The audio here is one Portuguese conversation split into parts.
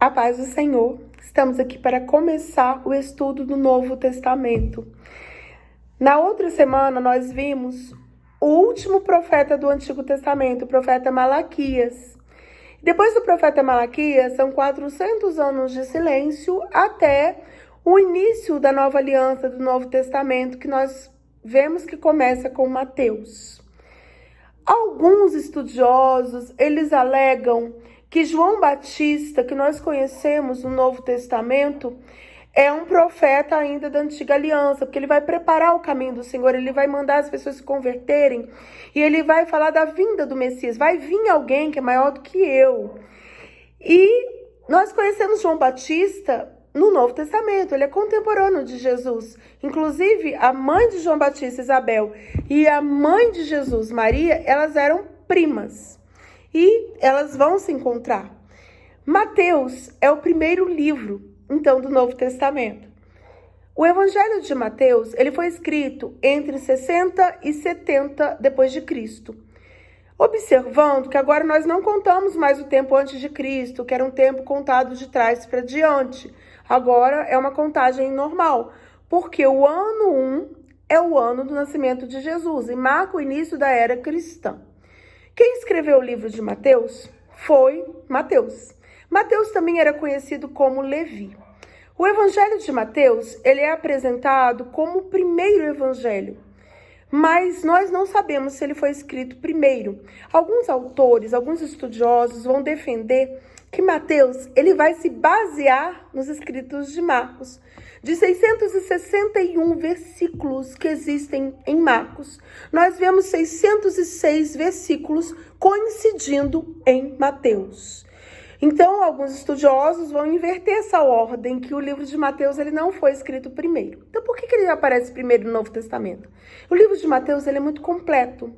A paz do Senhor. Estamos aqui para começar o estudo do Novo Testamento. Na outra semana, nós vimos o último profeta do Antigo Testamento, o profeta Malaquias. Depois do profeta Malaquias, são 400 anos de silêncio até o início da nova aliança do Novo Testamento, que nós vemos que começa com Mateus. Alguns estudiosos, eles alegam que João Batista, que nós conhecemos no Novo Testamento, é um profeta ainda da Antiga Aliança, porque ele vai preparar o caminho do Senhor, ele vai mandar as pessoas se converterem, e ele vai falar da vinda do Messias. Vai vir alguém que é maior do que eu. E nós conhecemos João Batista no Novo Testamento, ele é contemporâneo de Jesus. Inclusive, a mãe de João Batista, Isabel, e a mãe de Jesus, Maria, elas eram primas. E elas vão se encontrar. Mateus é o primeiro livro, então, do Novo Testamento. O Evangelho de Mateus, ele foi escrito entre 60 e 70 depois de Cristo. Observando que agora nós não contamos mais o tempo antes de Cristo, que era um tempo contado de trás para diante. Agora é uma contagem normal, porque o ano 1 é o ano do nascimento de Jesus e marca o início da era cristã. Quem escreveu o livro de Mateus foi Mateus. Mateus também era conhecido como Levi. O Evangelho de Mateus, ele é apresentado como o primeiro evangelho, mas nós não sabemos se ele foi escrito primeiro. Alguns autores, alguns estudiosos vão defender que Mateus, ele vai se basear nos escritos de Marcos. De 661 versículos que existem em Marcos, nós vemos 606 versículos coincidindo em Mateus. Então, alguns estudiosos vão inverter essa ordem, que o livro de Mateus ele não foi escrito primeiro. Então, por que ele aparece primeiro no Novo Testamento? O livro de Mateus ele é muito completo.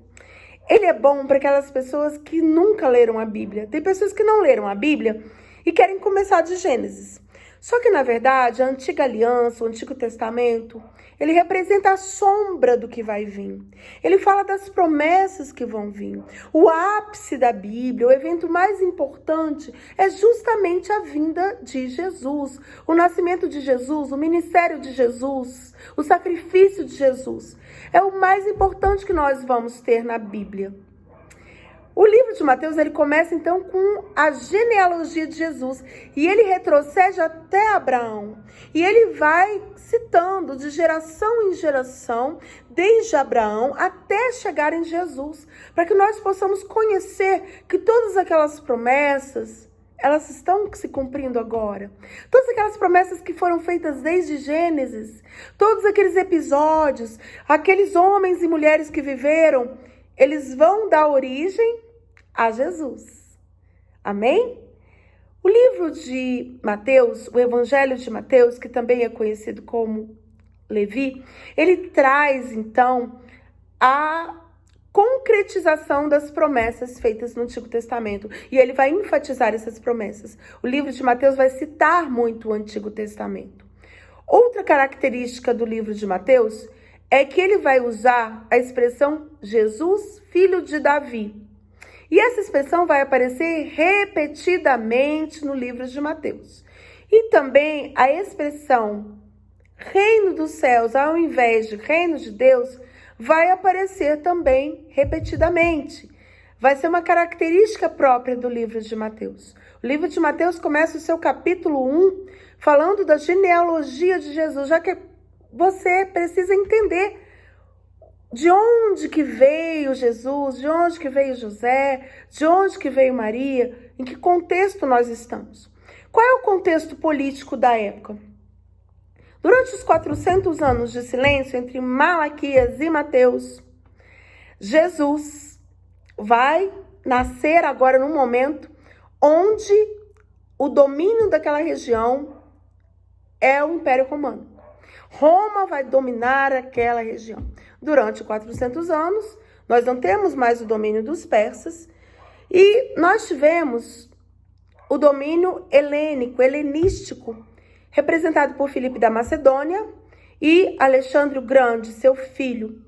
Ele é bom para aquelas pessoas que nunca leram a Bíblia. Tem pessoas que não leram a Bíblia e querem começar de Gênesis. Só que, na verdade, a Antiga Aliança, o Antigo Testamento, ele representa a sombra do que vai vir. Ele fala das promessas que vão vir. O ápice da Bíblia, o evento mais importante, é justamente a vinda de Jesus. O nascimento de Jesus, o ministério de Jesus, o sacrifício de Jesus. É o mais importante que nós vamos ter na Bíblia. O livro de Mateus, ele começa então com a genealogia de Jesus e ele retrocede até Abraão. E ele vai citando de geração em geração, desde Abraão até chegar em Jesus, para que nós possamos conhecer que todas aquelas promessas, elas estão se cumprindo agora. Todas aquelas promessas que foram feitas desde Gênesis, todos aqueles episódios, aqueles homens e mulheres que viveram, eles vão dar origem a Jesus. Amém? O livro de Mateus, o Evangelho de Mateus, que também é conhecido como Levi, ele traz, então, a concretização das promessas feitas no Antigo Testamento. E ele vai enfatizar essas promessas. O livro de Mateus vai citar muito o Antigo Testamento. Outra característica do livro de Mateus é que ele vai usar a expressão Jesus, filho de Davi. E essa expressão vai aparecer repetidamente no livro de Mateus. E também a expressão reino dos céus, ao invés de reino de Deus, vai aparecer também repetidamente. Vai ser uma característica própria do livro de Mateus. O livro de Mateus começa o seu capítulo 1 falando da genealogia de Jesus, já que você precisa entender de onde que veio Jesus, de onde que veio José, de onde que veio Maria, em que contexto nós estamos. Qual é o contexto político da época? Durante os 400 anos de silêncio entre Malaquias e Mateus, Jesus vai nascer agora num momento onde o domínio daquela região é o Império Romano. Roma vai dominar aquela região. Durante 400 anos, nós não temos mais o domínio dos persas e nós tivemos o domínio helênico, helenístico, representado por Filipe da Macedônia e Alexandre o Grande, seu filho,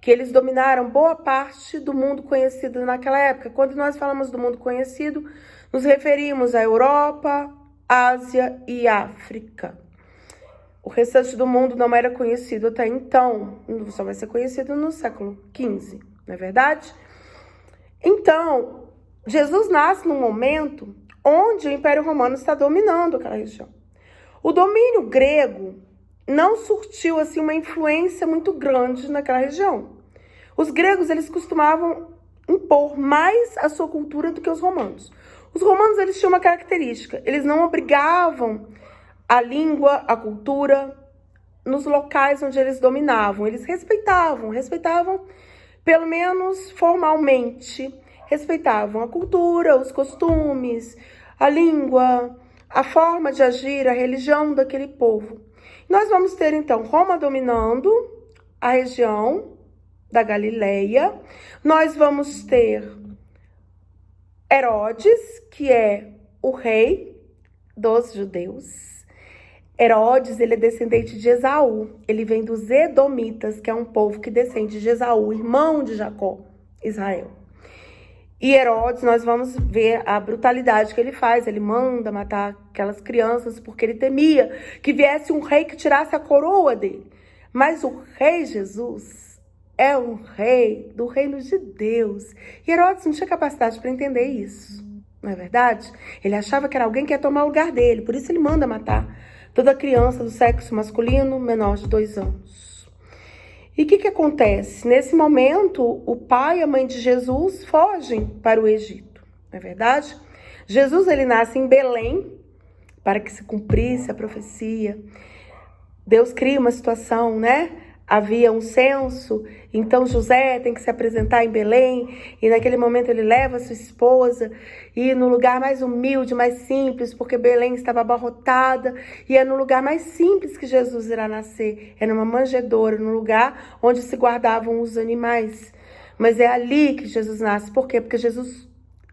que eles dominaram boa parte do mundo conhecido naquela época. Quando nós falamos do mundo conhecido, nos referimos à Europa, Ásia e África. O restante do mundo não era conhecido até então, só vai ser conhecido no século XV, não é verdade? Então, Jesus nasce num momento onde o Império Romano está dominando aquela região. O domínio grego não surtiu assim uma influência muito grande naquela região. Os gregos, eles costumavam impor mais a sua cultura do que os romanos. Os romanos, eles tinham uma característica, eles não obrigavam a língua, a cultura nos locais onde eles dominavam. Eles respeitavam pelo menos formalmente, respeitavam a cultura, os costumes, a língua, a forma de agir, a religião daquele povo. Nós vamos ter, então, Roma dominando a região da Galileia. Nós vamos ter Herodes, que é o rei dos judeus. Herodes, ele é descendente de Esaú. Ele vem dos Edomitas, que é um povo que descende de Esaú, irmão de Jacó, Israel. E Herodes, nós vamos ver a brutalidade que ele faz. Ele manda matar aquelas crianças porque ele temia que viesse um rei que tirasse a coroa dele. Mas o rei Jesus é um rei do reino de Deus. E Herodes não tinha capacidade para entender isso, não é verdade? Ele achava que era alguém que ia tomar o lugar dele. Por isso ele manda matar toda criança do sexo masculino menor de 2 anos. E o que acontece? Nesse momento, o pai e a mãe de Jesus fogem para o Egito, não é verdade? Jesus, ele nasce em Belém para que se cumprisse a profecia. Deus cria uma situação, né? Havia um censo, então José tem que se apresentar em Belém, e naquele momento ele leva sua esposa, e no lugar mais humilde, mais simples, porque Belém estava abarrotada, e é no lugar mais simples que Jesus irá nascer, é numa manjedoura, no lugar onde se guardavam os animais. Mas é ali que Jesus nasce. Por quê? Porque Jesus,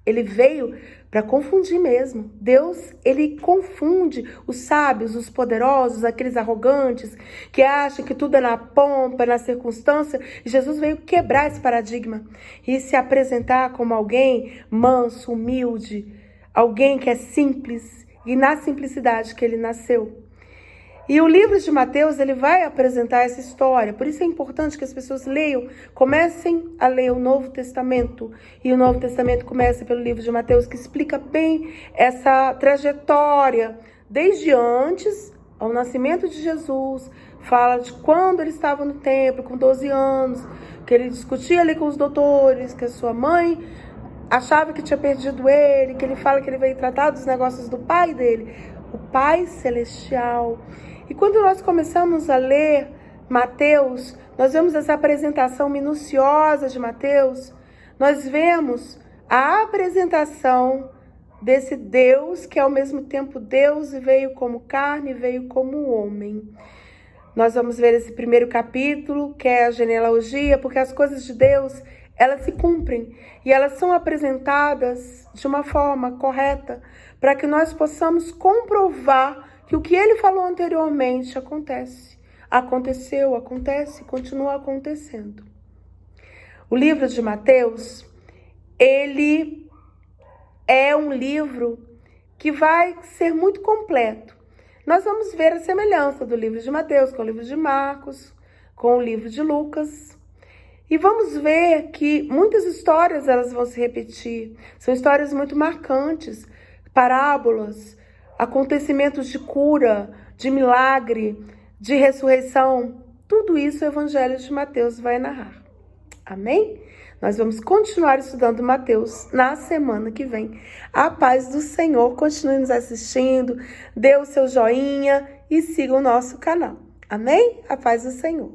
ele veio para confundir mesmo. Deus, ele confunde os sábios, os poderosos, aqueles arrogantes que acham que tudo é na pompa, é na circunstância. E Jesus veio quebrar esse paradigma e se apresentar como alguém manso, humilde, alguém que é simples, e na simplicidade que ele nasceu. E o livro de Mateus, ele vai apresentar essa história. Por isso é importante que as pessoas leiam, comecem a ler o Novo Testamento. E o Novo Testamento começa pelo livro de Mateus, que explica bem essa trajetória, desde antes ao nascimento de Jesus. Fala de quando ele estava no templo, com 12 anos, que ele discutia ali com os doutores, que a sua mãe achava que tinha perdido ele, que ele fala que ele veio tratar dos negócios do pai dele, o Pai Celestial. E quando nós começamos a ler Mateus, nós vemos essa apresentação minuciosa de Mateus, nós vemos a apresentação desse Deus que é ao mesmo tempo Deus e veio como carne, veio como homem. Nós vamos ver esse primeiro capítulo, que é a genealogia, porque as coisas de Deus, elas se cumprem e elas são apresentadas de uma forma correta para que nós possamos comprovar que o que ele falou anteriormente acontece. Aconteceu, acontece, continua acontecendo. O livro de Mateus, ele é um livro que vai ser muito completo. Nós vamos ver a semelhança do livro de Mateus com o livro de Marcos, com o livro de Lucas. E vamos ver que muitas histórias elas vão se repetir. São histórias muito marcantes, parábolas, acontecimentos de cura, de milagre, de ressurreição. Tudo isso o Evangelho de Mateus vai narrar. Amém? Nós vamos continuar estudando Mateus na semana que vem. A paz do Senhor. Continue nos assistindo, dê o seu joinha e siga o nosso canal. Amém? A paz do Senhor.